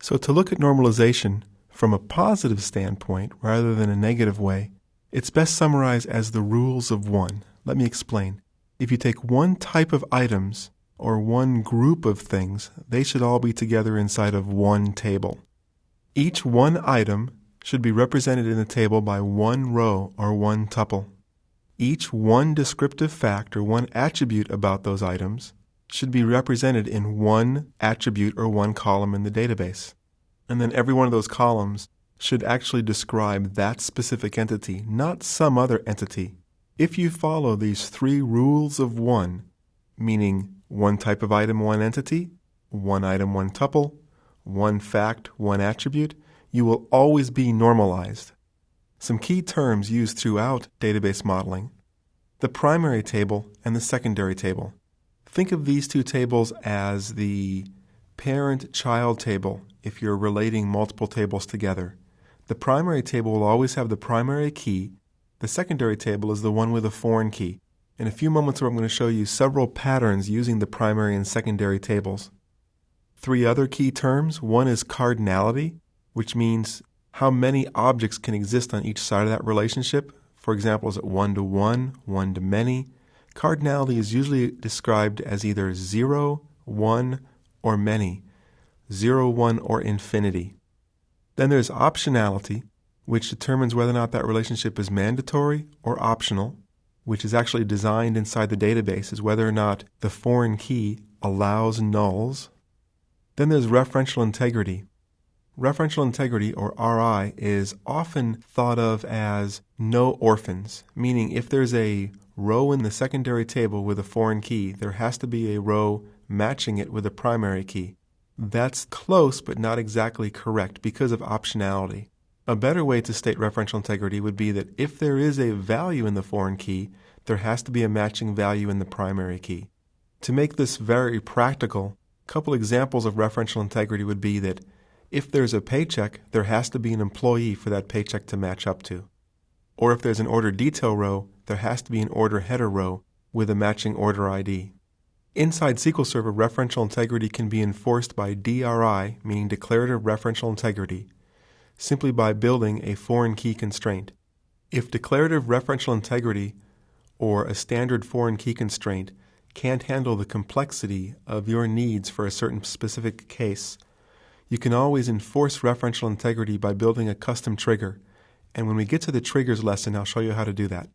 So to look at normalization from a positive standpoint rather than a negative way, it's best summarized as the rules of one. Let me explain. If you take one type of items or one group of things, they should all be together inside of one table. Each one item should be represented in the table by one row or one tuple. Each one descriptive fact or one attribute about those items should be represented in one attribute or one column in the database. And then every one of those columns should actually describe that specific entity, not some other entity. If you follow these three rules of one, meaning one type of item, one entity, one item, one tuple, one fact, one attribute, you will always be normalized. Some key terms used throughout database modeling: the primary table and the secondary table. Think of these two tables as the parent-child table if you're relating multiple tables together. The primary table will always have the primary key. The secondary table is the one with a foreign key. In a few moments, I'm going to show you several patterns using the primary and secondary tables. Three other key terms. One is cardinality, which means how many objects can exist on each side of that relationship. For example, is it one-to-one, one-to-many? Cardinality is usually described as either 0, 1, or many, 0, 1, or infinity. Then there's optionality, which determines whether or not that relationship is mandatory or optional, which is actually designed inside the database as whether or not the foreign key allows nulls. Then there's referential integrity. Referential integrity, or RI, is often thought of as no orphans, meaning if there's a row in the secondary table with a foreign key, there has to be a row matching it with a primary key. That's close but not exactly correct because of optionality. A better way to state referential integrity would be that if there is a value in the foreign key, there has to be a matching value in the primary key. To make this very practical, a couple examples of referential integrity would be that if there's a paycheck, there has to be an employee for that paycheck to match up to. Or if there's an order detail row, there has to be an order header row with a matching order ID. Inside SQL Server, referential integrity can be enforced by DRI, meaning declarative referential integrity, simply by building a foreign key constraint. If declarative referential integrity or a standard foreign key constraint can't handle the complexity of your needs for a certain specific case, you can always enforce referential integrity by building a custom trigger. And when we get to the triggers lesson, I'll show you how to do that.